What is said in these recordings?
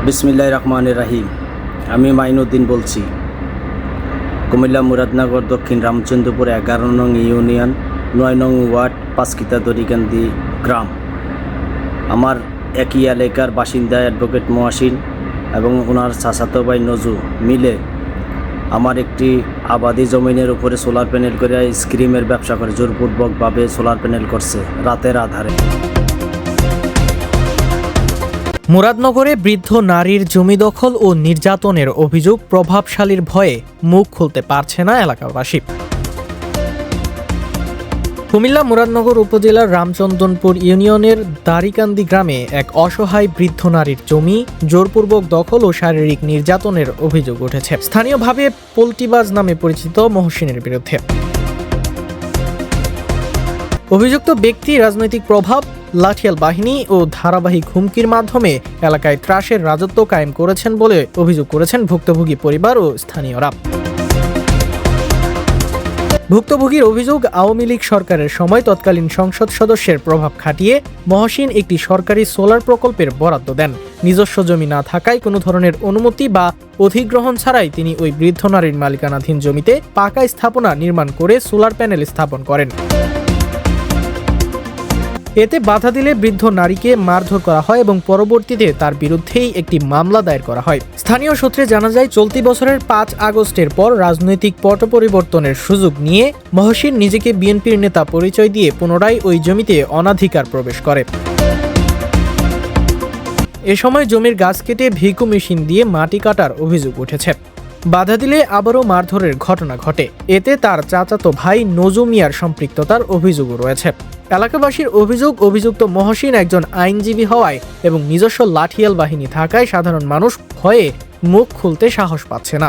বিসমিল্লাহির রহমানির রহিম। আমি মাইনুদ্দিন বলছি, কুমিল্লা মুরাদনগর দক্ষিণ রামচন্দ্রপুর 11 নং ইউনিয়ন 9 নং ওয়ার্ড পাঁচকিতা দড়িকান্দি গ্রাম। আমার একই এলাকার বাসিন্দা অ্যাডভোকেট মহসিন এবং ওনার চাচাতো ভাই নজু মিলে আমার একটি আবাদি জমিনের উপরে সোলার প্যানেল করে স্ক্রিমের ব্যবসা করে, জোরপূর্বকভাবে সোলার প্যানেল করছে রাতের আধারে। মুরাদনগরে বৃদ্ধ নারীর জমি দখল ও নির্যাতনের অভিযোগ প্রভাবশালীর ভয়ে মুখ খুলতে পারছে না এলাকাবাসী। কুমিল্লা মুরাদনগর উপজেলার রামচন্দ্রপুর ইউনিয়নের দাড়িকান্দি গ্রামে এক অসহায় বৃদ্ধ নারীর জমি জোরপূর্বক দখল ও শারীরিক নির্যাতনের অভিযোগ উঠেছে স্থানীয়ভাবে পোল্টিবাজ নামে পরিচিত মহসিনের বিরুদ্ধে। অভিযুক্ত ব্যক্তি রাজনৈতিক প্রভাব, লাঠিয়াল বাহিনী ও ধারাবাহিক হুমকির মাধ্যমে এলাকায় ত্রাসের রাজত্ব কায়েম করেছেন বলে অভিযোগ করেছেন ভুক্তভোগী পরিবার ও স্থানীয়রা। ভুক্তভোগীর অভিযোগ, আওয়ামী লীগ সরকারের সময় তৎকালীন সংসদ সদস্যের প্রভাব খাটিয়ে মহসিন একটি সরকারি সোলার প্রকল্পের বরাদ্দ দেন। নিজস্ব জমি না থাকায় কোনো ধরনের অনুমতি বা অধিগ্রহণ ছাড়াই তিনি ওই বৃদ্ধ নারীর মালিকানাধীন জমিতে পাকা স্থাপনা নির্মাণ করে সোলার প্যানেল স্থাপন করেন। এতে বাধা দিলে বৃদ্ধ নারীকে মারধর করা হয় এবং পরবর্তীতে তার বিরুদ্ধেই একটি মামলা দায়ের করা হয়। স্থানীয় সূত্রে জানা যায়, চলতি বছরের 5 আগস্টের পর রাজনৈতিক পট পরিবর্তনের সুযোগ নিয়ে মহসিন নিজেকে বিএনপির নেতা পরিচয় দিয়ে পুনরায় ওই জমিতে অনাধিকার প্রবেশ করে। এ সময় জমির গাছ কেটে ভিকু মেশিন দিয়ে মাটি কাটার অভিযোগ উঠেছে। বাধা দিলে আবারও মারধরের ঘটনা ঘটে। এতে তার চাচাতো ভাই নজু মিয়ার সম্পৃক্ততার অভিযোগও রয়েছে। এলাকাবাসীর অভিযোগ, অভিযুক্ত মহসিন একজন আইনজীবী হওয়ায় এবং নিজস্ব লাঠিয়াল বাহিনী থাকায় সাধারণ মানুষ ভয়ে মুখ খুলতে সাহস পাচ্ছে না।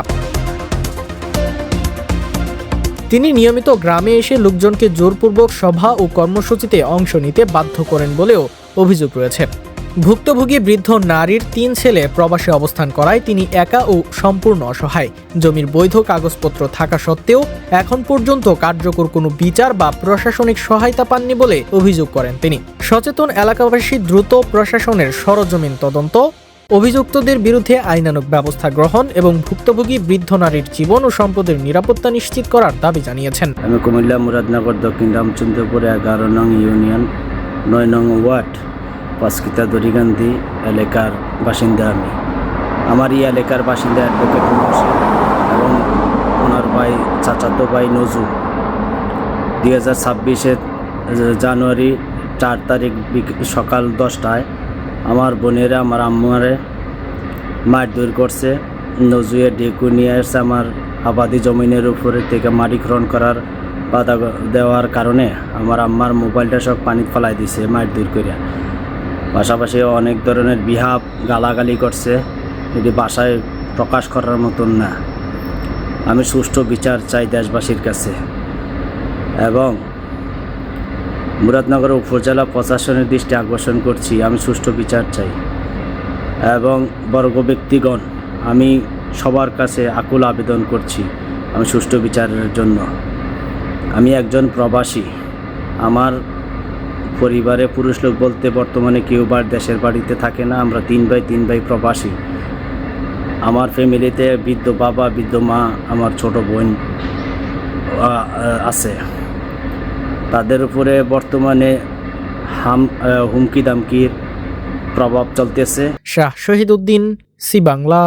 তিনি নিয়মিত গ্রামে এসে লোকজনকে জোরপূর্বক সভা ও কর্মসূচিতে অংশ নিতে বাধ্য করেন বলেও অভিযোগ রয়েছে। ভুক্তভোগী বৃদ্ধ নারীর 3 ছেলে প্রবাসে অবস্থান করায় তিনি একা ও সম্পূর্ণ অসহায়। জমির বৈধ কাগজপত্র থাকা সত্ত্বেও এখন পর্যন্ত কার্যকর কোনো বিচার বা প্রশাসনিক সহায়তা পাননি বলে অভিযোগ করেন তিনি। সচেতন এলাকাবাসী দ্রুত প্রশাসনের সরজমিন তদন্ত, অভিযুক্তদের বিরুদ্ধে আইনানুগ ব্যবস্থা গ্রহণ এবং ভুক্তভোগী বৃদ্ধ নারীর জীবন ও সম্পদের নিরাপত্তা নিশ্চিত করার দাবি জানিয়েছেন। আমি কুমিল্লা মুরাদনগর দক্ষিণ রামচন্দ্রপুর 11 নং ইউনিয়ন 9 নং ওয়ার্ড পাঁচকিতা দড়িকান্দি এলাকার বাসিন্দা। আমার এই এলাকার বাসিন্দা অ্যাডভোকেট মহসিন এবং ওনার ভাই চাচাতো ভাই নজু 2026 জানুয়ারি 4 তারিখ সকাল 10টায় আমার বোনেরা আমার আম্মারে মারধর করছে। নজুয়ে ডেকু নিয়ে আসছে আমার আবাদি জমিনের উপরে থেকে মাটি খনন করার বাধা দেওয়ার কারণে আমার আম্মার মোবাইলটা সব পানি ফেলাই দিছে মারধর করিয়া। পাশাপাশি অনেক ধরনের বিহাব গালাগালি করছে, এটি বাসায় প্রকাশ করার মতন না। আমি সুষ্ঠু বিচার চাই দেশবাসীর কাছে এবং মুরাদনগর উপজেলা প্রশাসনের দৃষ্টি আকর্ষণ করছি। আমি সুষ্ঠু বিচার চাই এবং বর্গ ব্যক্তিগণ, আমি সবার কাছে আকুল আবেদন করছি আমি সুষ্ঠু বিচারের জন্য। আমি একজন প্রবাসী, আমার পরিবারে পুরুষ লোক বলতে বর্তমানে কেউ দেশের বাড়িতে থাকে না। আমরা 3 ভাই প্রবাসী। আমার ফ্যামিলিতে বৃদ্ধ বাবা, বৃদ্ধ মা, আমার ছোট বোন আছে। তাদের উপরে বর্তমানে হুমকি দামকির প্রভাব চলতেছে। শাহ শহীদ উদ্দিন, সি বাংলা।